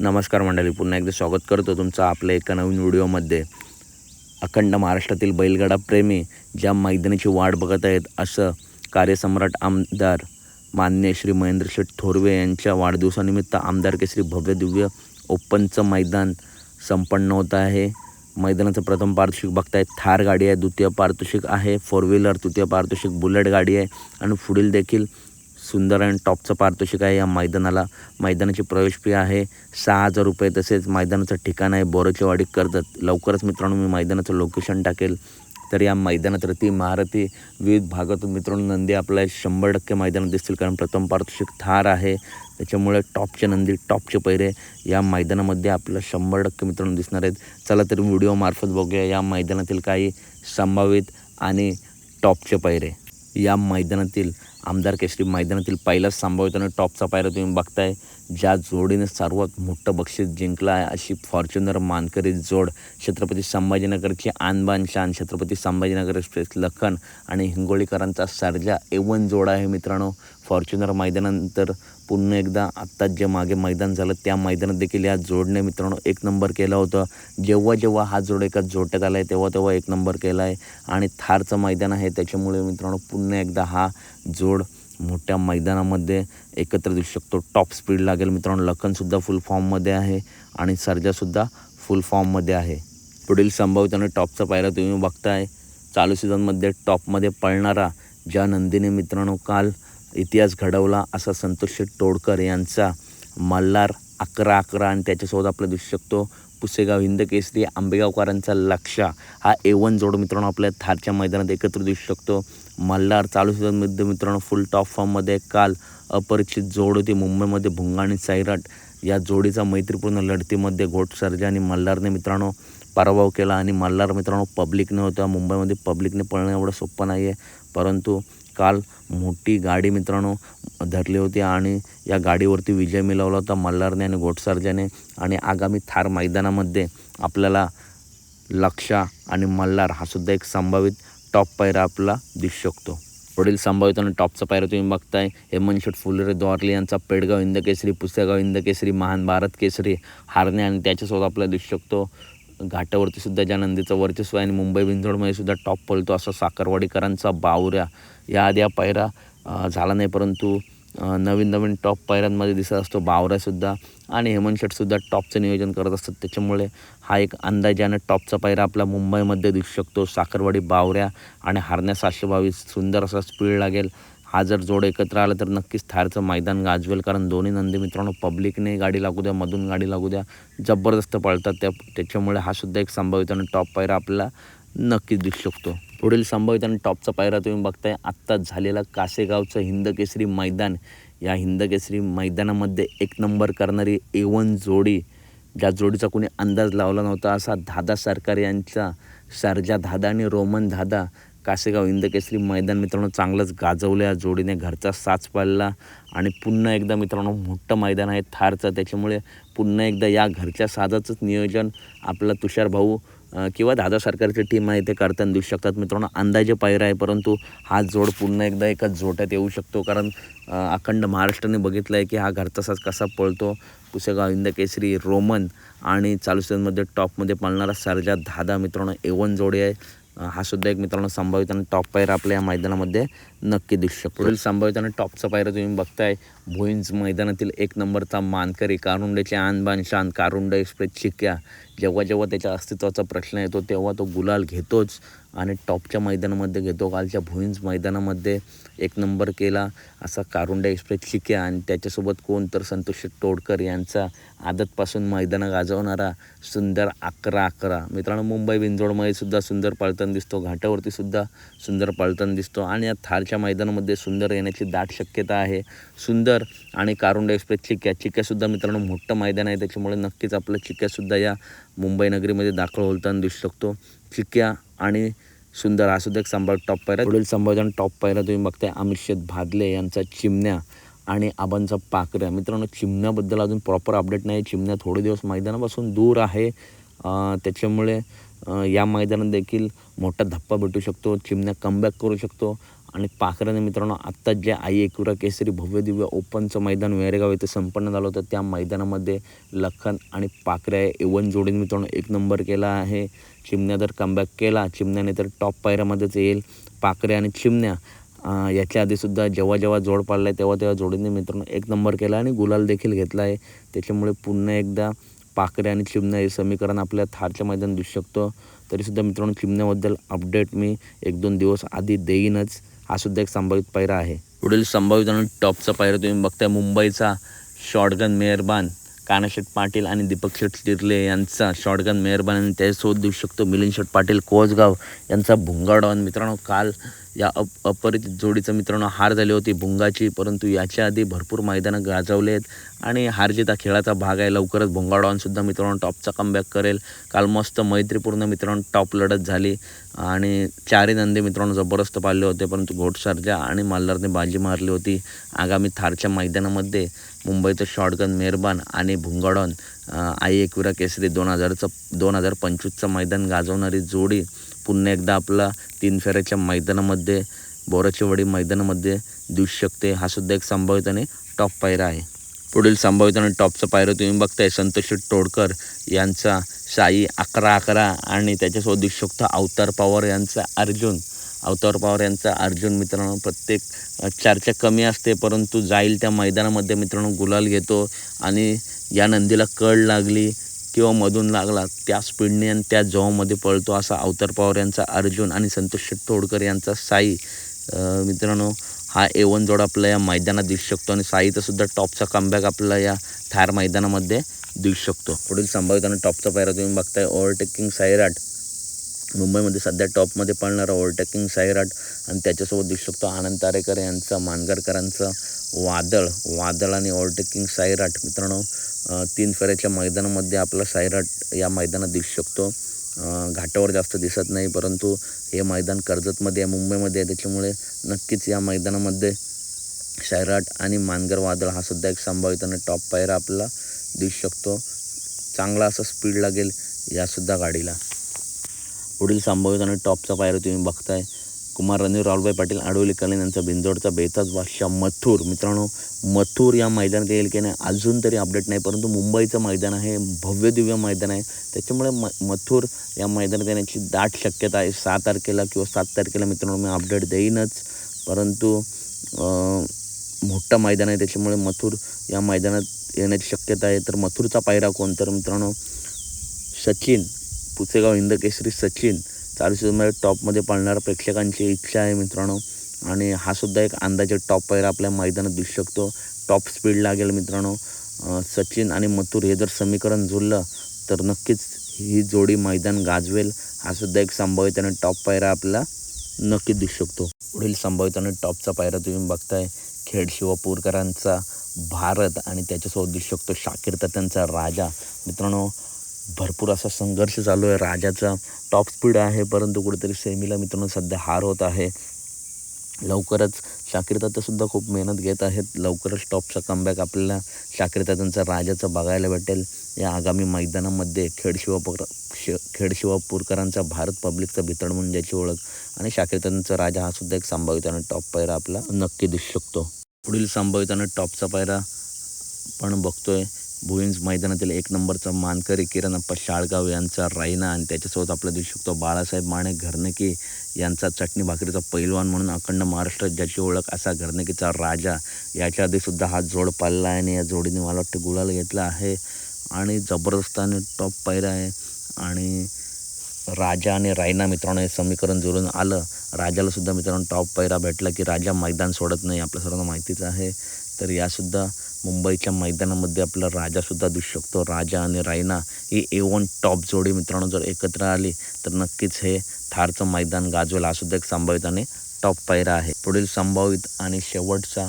नमस्कार मंडळी, पुन्हा एकदा स्वागत करतो तुमचं आपल्या एका नवीन व्हिडिओमध्ये। अखंड महाराष्ट्रातील बैलगाडा प्रेमी ज्या मैदानाची वाट बघत आहेत असं कार्यसम्राट आमदार माननीय श्री महेंद्र शेठ थोरवे यांच्या वाढदिवसानिमित्त आमदार केसरी भव्य दिव्य ओपनचं मैदान संपन्न होत आहे। मैदानाचं प्रथम पारितोषिक बघताय थार गाडी आहे, द्वितीय पारितोषिक आहे फोर व्हीलर, तृतीय पारितोषिक बुलेट गाडी आहे आणि पुढील देखील सुंदर आणि टॉपचं पारितोषिक आहे। या मैदानाला मैदानाची प्रवेश फी आहे 6,000 रुपये। तसेच मैदानाचं ठिकाण आहे बोरचेवाडी कर्जत। लवकरच मित्रांनो मी मैदानाचं लोकेशन टाकेल। तर या मैदानात रती महारथी विविध भागातून मित्रांनो नंदी आपल्या 100% मैदानात दिसतील, कारण प्रथम पारितोषिक थार आहे, त्याच्यामुळे टॉपचे नंदी टॉपचे पैरे या मैदानामध्ये आपल्याला 100% मित्रांनो दिसणार आहेत। चला तर व्हिडिओमार्फत बघूया या मैदानातील काही संभावित आणि टॉपचे पैरे। या मैदानातील आमदार केसरी मैदानातील पहिलाच संभावित आणि टॉपचा पायरा तुम्ही बघताय। ज्या जोडीने सर्वात मोठं बक्षीस जिंकलं आहे अशी फॉर्च्युनर मानकरी जोड, छत्रपती संभाजीनगरची आणबान शान छत्रपती संभाजीनगर एक्सप्रेस लखन आणि हिंगोलीकरांचा सर्जा A1 जोड आहे मित्रांनो। फॉर्च्युनर मैदानानंतर पुन्हा एकदा आत्ताच जे मागे मैदान झालं त्या मैदानात देखील या जोडने मित्रांनो 1 नंबर केलं होतं। जेव्हा हा जोड एका जोट्यात आला आहे तेव्हा 1 नंबर केला आहे आणि थारचं मैदान आहे, त्याच्यामुळे मित्रांनो पुन्हा एकदा हा जोड मोठ्या मैदानामध्ये एकत्र दिसू शकतो। टॉप स्पीड लागेल मित्रांनो। लखनसुद्धा फुल फॉर्ममध्ये आहे आणि सर्जासुद्धा फुल फॉर्ममध्ये आहे। पुढील संभावित आणि टॉपचा पायरा तुम्ही बघताय। चालू सीझनमध्ये टॉपमध्ये पळणारा ज्या नंदीने मित्रांनो काल इतिहास घडवला असा संतोष तोडकर यांचा मल्हार 11-11 आणि त्याच्यासोबत आपला दिसू शकतो पुसेगाव हिंद केसरी आंबेगावकरांचा लक्षा। हा A1 जोड मित्रांनो आपल्या थारच्या मैदानात एकत्र दिसू शकतो। मल्हार चालू सीझनमध्ये मित्रांनो फुल टॉप फॉर्ममध्ये। काल अपरिचित जोड होती मुंबईमध्ये भुंगा आणि सैराट या जोडीचा मैत्रीपूर्ण लढतीमध्ये घोट सर्जा आणि मल्हारने मित्रांनो पराभव केला आणि मल्हार मित्रांनो पब्लिकने होता। मुंबईमध्ये पब्लिकने पळणं एवढं सोपं नाही आहे, परंतु काल मोठी गाडी मित्रांनो धरली होती आणि या गाडीवरती विजय मिळवला होता मल्हारने आणि घोट सर्जाने। आणि आगामी थार मैदानामध्ये आपल्याला लक्षा आणि मल्हार हा सुद्धा एक संभावित टॉप पायरा आपला दिसू शकतो। पुढील संभावित आणि टॉपचा पायरा तुम्ही बघताय। हेमंत फुलेरे द्वारली यांचा पेडगाव हिंद केसरी, पुसेगाव हिंद केसरी, महान भारत केसरी हारणे आणि त्याच्यासोबत आपल्याला दिसू शकतो घाटावरती सुद्धा ज्या नंदीचं वर्चस्व आहे आणि मुंबई बिंजोडमध्ये सुद्धा टॉप पळतो असा साखरवाडीकरांचा बावऱ्या। याआधी हा पायरा झाला नाही, परंतु नवीन टॉप पायऱ्यांमध्ये दिसत असतो बावऱ्यासुद्धा आणि हेमंत शेठसुद्धा टॉपचं नियोजन करत असतात, त्याच्यामुळे हा एक अंदाजाने टॉपचा पायरा आपला मुंबईमध्ये दिसू शकतो। साखरवाडी बावऱ्या आणि हारण्या 722 सुंदर असा स्पीड लागेल। हा जर जोड एकत्र आला तर नक्कीच थारचं मैदान गाजवेल, कारण दोन्ही नंदी मित्रांनो पब्लिकने गाडी लागू द्या मधून गाडी लागू द्या जबरदस्त पळतात त्याच्यामुळे हा सुद्धा एक संभावित आणि टॉप पायरा आपल्याला नक्कीच दिसू शकतो। पुढील संभावित आणि टॉपचा पायरा तुम्ही बघताय आत्ताच झालेला कासेगावचं हिंद केसरी मैदान। या हिंद केसरी मैदानामध्ये 1 नंबर करणारी A1 जोडी, ज्या जोडीचा कोणी अंदाज लावला नव्हता असा दादा सरकार यांचा सर्जा दादा आणि रोमन दादा। कासेगाव हिंद केसरी मैदान मित्रांनो चांगलंच गाजवलं या जोडीने, घरचा साच पाळला आणि पुन्हा एकदा मित्रांनो मोठं मैदान आहे थारचं, त्याच्यामुळे पुन्हा एकदा या घरच्या साजाचंच नियोजन आपला तुषार भाऊ किंवा दादा सरकारची टीम आहे ते करताना दिसू शकतात मित्रांनो। अंदाजे पायरा आहे, परंतु हा जोड पुन्हा एकदा एका जोट्यात येऊ शकतो, कारण अखंड महाराष्ट्राने बघितलं आहे की हा घरचा साज कसा पळतो। पुसेगाव हिंद केसरी रोमन आणि चालू सीझनमध्ये टॉपमध्ये पळणारा सर्जा दादा मित्रांनो A1 जोडी आहे। हा सुद्धा एक मित्रांनो संभावित आणि टॉप पायरा आपल्या या मैदानामध्ये नक्की दिसू शकतो। पुढील संभावित आणि टॉपचा पायरा तुम्ही बघताय भुईंज मैदानातील 1 नंबरचा मानकरी कारुंडेचे आणबान शान कारुंडे एक्सप्रेस चिक्या। जेव्हा त्याच्या अस्तित्वाचा प्रश्न येतो तेव्हा तो गुलाल घेतोच आणि टॉपच्या मैदानामध्ये घेतो। कालच्या भुईंज मैदानामध्ये 1 नंबर केला असा कारुंडे एक्सप्रेस चिक्या आणि त्याच्यासोबत कोण तर संतोष तोडकर यांचा आदतपासून मैदानं गाजवणारा सुंदर 11-11 मित्रांनो। मुंबई बिंजोडमध्ये सुद्धा सुंदर पळताना दिसतो, घाटावरती सुद्धा सुंदर पळताना दिसतो आणि या थारच्या मैदानामध्ये सुंदर येण्याची दाट शक्यता आहे। सुंदर आणि कारुंडे एक्सप्रेस चिक्यासुद्धा मित्रांनो मोठं मैदान आहे, त्याच्यामुळे नक्कीच आपलं चिक्यासुद्धा या मुंबई नगरीमध्ये दाखल होताना दिसू शकतो। चिक्या आणि सुंदर हा सुद्धा एक संभाव्य टॉप पायरा। पुढील संभाव्य आणि टॉप पायरा तुम्ही बघताय अमित भादले यांचा चिमण्या आणि आबांचा पाकऱ्या। मित्रांनो चिमण्याबद्दल अजून प्रॉपर अपडेट नाही, चिमण्या थोडे दिवस मैदानापासून दूर आहे, त्याच्यामुळे या मैदानात देखील मोठा धप्पा भेटू शकतो। चिमण्या कमबॅक करू शकतो आणि पाखराने मित्रांनो आत्ताच जे आई एकविरा केसरी भव्य दिव्य ओपनचं मैदान वेरेगाव इथं संपन्न झालं होतं, त्या मैदानामध्ये लखन आणि पाखऱ्या एवन जोडीने मित्रांनो एक नंबर केला आहे. चिमण्या तर कमबॅक केला, चिमण्याने तर टॉप पायऱ्यामध्येच येईल. पाखऱ्या आणि चिमण्या याच्या आधीसुद्धा जेव्हा जोड पाडला आहे तेव्हा जोडीने मित्रांनो एक नंबर केला आणि गुलाल देखील घेतला आहे. त्याच्यामुळे पुन्हा एकदा पाखरे आणि चिमण्या हे समीकरण आपल्या थारच्या मैदान दिसू शकतो. तरीसुद्धा मित्रांनो चिमण्याबद्दल अपडेट मी 1-2 दिवस आधी देईनच. हा सुद्धा एक संभावित पायरा आहे. पुढील संभावित आणि टॉपचा पायरा तुम्ही बघताय मुंबईचा शॉटगन मेहरबान कानाशेठ पाटील आणि दीपक शेठ तिर्ले यांचा शॉटगन मेहरबान आणि त्याच्यासोबत दिसू शकतो मिलिंद शेठ पाटील कोसगाव यांचा भुंगाडॉन. मित्रांनो काल या अपरिचित जोडीचं मित्रांनो हार झाली होती भुंगाची, परंतु याच्या आधी भरपूर मैदानं गाजवले आहेत आणि हार जीत हा खेळाचा भाग आहे. लवकरच भुंगाडॉनसुद्धा मित्रांनो टॉपचा कमबॅक करेल. काल मस्त मैत्रीपूर्ण मित्रांनो टॉप लढत झाली आणि चारही नंदी मित्रांनो जबरदस्त पाळले होते, परंतु घोटसर्जा आणि मल्हारने बाजी मारली होती. आगामी थारच्या मैदानामध्ये मुंबईचं शॉटगन मेहरबान आणि भुंगाडॉन आई एकविरा केसरी 2025चं मैदान गाजवणारी जोडी पुन्हा एकदा आपला 3 फेऱ्याच्या मैदानामध्ये बोराचीवाडी मैदानामध्ये दिसू शकते. हा सुद्धा एक संभावित आणि टॉप पायरा आहे. पुढील संभावित आणि टॉपचा पायरा तुम्ही बघताय संतोष तोडकर यांचा साई 11-11 आणि त्याच्यासोबत दिसू शकतो अवतार पवार यांचा अर्जुन. अवतार पवार यांचा अर्जुन मित्रांनो प्रत्येक चर्चा कमी असते, परंतु जाईल त्या मैदानामध्ये मित्रांनो गुलाल घेतो आणि या नंदीला कळ लागली किंवा मधून लागला त्या स्पीडने आणि त्या जोमध्ये पळतो असा अवतार पवार यांचा अर्जुन आणि संतोष तोडकर यांचा साई. मित्रांनो हा A1 जोड आपल्या या मैदानात दिसू शकतो आणि साईचा सुद्धा टॉपचा कमबॅक आपल्याला या थार मैदानामध्ये दिसू शकतो. पुढील संभावित आणि टॉपचा पायरा तुम्ही बघताय ओव्हरटेकिंग साईराट. मुंबईमध्ये सध्या टॉपमध्ये पळणारा ओव्हरटेकिंग साईराट आणि त्याच्यासोबत दिसू शकतो आनंद तारेकर यांचा मानगरकरांचा वादळ आणि ओव्हरटेकिंग साईराट. मित्रांनो 3 फेऱ्याच्या मैदानामध्ये आपला साईराट या मैदानात दिसू शकतो. घाटावर जास्त दिसत नाही, परंतु हे मैदान कर्जतमध्ये आहे, मुंबईमध्ये आहे, त्याच्यामुळे नक्कीच या मैदानामध्ये साईराट आणि मानगर वादळ हा सुद्धा एक संभावित आणि टॉप पायरा आपल्याला दिसू शकतो. चांगला असा स्पीड लागेल यासुद्धा गाडीला. पुढील संभावित आणि टॉपचा पायरा तुम्ही बघताय कुमार रणवीर राहुलभाई पाटील आडवली कलेन यांचा बिंदोडचा बेताज बादशाह मथुर. मित्रांनो मथुर या मैदानात येईल की नाही अजून तरी अपडेट नाही, परंतु मुंबईचं मैदान आहे, भव्य दिव्य मैदान आहे, त्याच्यामुळे मथुर या मैदानात येण्याची दाट शक्यता आहे. 6 तारखेला किंवा 7 तारखेला मित्रांनो मी अपडेट देईनच, परंतु मोठं मैदान आहे त्याच्यामुळे मथुर या मैदानात येण्याची शक्यता आहे. तर मथुरचा पायरा कोण? तर मित्रांनो सचिन पुसेगाव हिंदकेसरी सचिन चालू सीझनमध्ये टॉपमध्ये पळणारा प्रेक्षकांची इच्छा आहे मित्रांनो आणि हा सुद्धा एक अंदाजे टॉप पायरा आपल्या मैदानात दिसू शकतो. टॉप स्पीड लागेल मित्रांनो. सचिन आणि मथुर हे जर समीकरण जुळलं तर नक्कीच ही जोडी मैदान गाजवेल. हा सुद्धा एक संभावित आणि टॉप पायरा आपल्याला नक्कीच दिसू शकतो. पुढील संभावित आणि टॉपचा पायरा तुम्ही बघताय खेड शिवपूरकरांचा भारत आणि त्याच्यासोबत दिसू शकतो शाकीर तात्यांचा राजा. मित्रांनो भरपूर असा संघर्ष चालू आहे राजाचा. टॉप स्पीड आहे, परंतु कुठेतरी सेमीला मित्रांनो सध्या हार होत आहे. लवकरच शाकीर तात्यासुद्धा खूप मेहनत घेत आहेत. लवकरच टॉपचा कमबॅक आपल्याला शाकीर तात्यांचा राजाचा बघायला भेटेल या आगामी मैदानामध्ये. खेड शिवपूरकरांचा भारत पब्लिकचा भितड म्हणून ज्याची ओळख आणि शाकीर तात्यांचा राजा हा सुद्धा एक संभावित आणि टॉप पायरा आपला नक्की दिसू शकतो. पुढील संभावित आणि टॉपचा पायरा पण बघतोय भुईंज मैदानातील 1 नंबरचा मानकरी किरणप्पा शाळगाव यांचा रायना आणि त्याच्यासोबत आपल्याला दिसू शकतो बाळासाहेब माने घरनेकी यांचा चटणी भाकरीचा पैलवान म्हणून अखंड महाराष्ट्रात ज्याची ओळख असा घरनेकीचा राजा. याच्या आधीसुद्धा हा जोड पाळला आहे आणि या जोडीने मला वाटतं गुलाल घेतला आहे आणि जबरदस्त आणि टॉप पायरा आहे. आणि राजा आणि रायना मित्रांनो हे समीकरण जुळून आलं. राजाला सुद्धा मित्रांनो टॉप पायरा भेटला की राजा मैदान सोडत नाही, आपल्या सर्वांना माहितीच आहे. तर यासुद्धा मुंबईच्या मैदानामध्ये आपला राजासुद्धा दिसू शकतो. राजा आणि रायना ही A1 टॉप जोडी मित्रांनो जर एकत्र आली तर नक्कीच हे थारचं मैदान गाजवेल. हा सुद्धा एक संभावित आणि टॉप पायरा आहे. पुढील संभावित आणि शेवटचा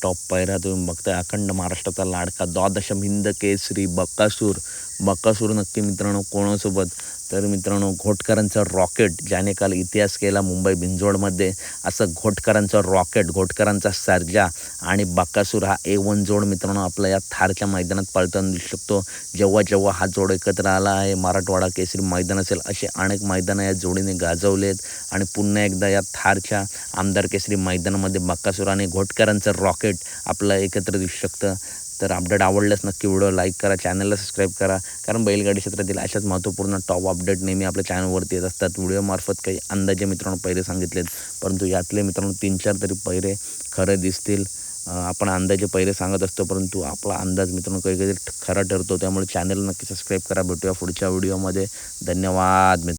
टॉप पायरा तुम्ही बघताय अखंड महाराष्ट्राचा लाडका द्वादशम हिंद केसरी बकासूर बकासूर नक्की मित्रांनो कोणासोबत, तर मित्रांनो घोटकरांचा रॉकेट, ज्याने काल इतिहास केला मुंबई बिंजोडमध्ये. असं घोटकरांचा रॉकेट, घोटकरांचा सर्जा आणि बकासूर हा A1 जोड मित्रांनो आपला या थारच्या मैदानात पळताना दिसू शकतो. जेव्हा जेव्हा हा जोड एकत्र आला आहे, मराठवाडा केसरी मैदान असेल, असे अनेक मैदानं या जोडीने गाजवलेत. आणि पुन्हा एकदा या थारच्या आमदार केसरी मैदानामध्ये बकासूर आणि घोटकरांचं रॉकेट आपलं एकत्र दिसू शकतं. तर अपडेट आवडल्यास नक्की व्हिडिओ लाईक करा, चॅनलला सबस्क्राईब करा, कारण बैलगाडी क्षेत्रातील अशाच महत्त्वपूर्ण टॉप अपडेट नेहमी आपल्या चॅनलवरती येत असतात. व्हिडिओमार्फत काही अंदाजे मित्रांनो पहिरे सांगितलेत, परंतु यातले मित्रांनो 3-4 तरी पहिरे खरे दिसतील. आपण अंदाजे पहिरे सांगत असतो, परंतु आपला अंदाज मित्रांनो कधी कधी खरा ठरतो. त्यामुळे चॅनल नक्की सबस्क्राईब करा. भेटूया पुढच्या व्हिडिओमध्ये. धन्यवाद मित्र.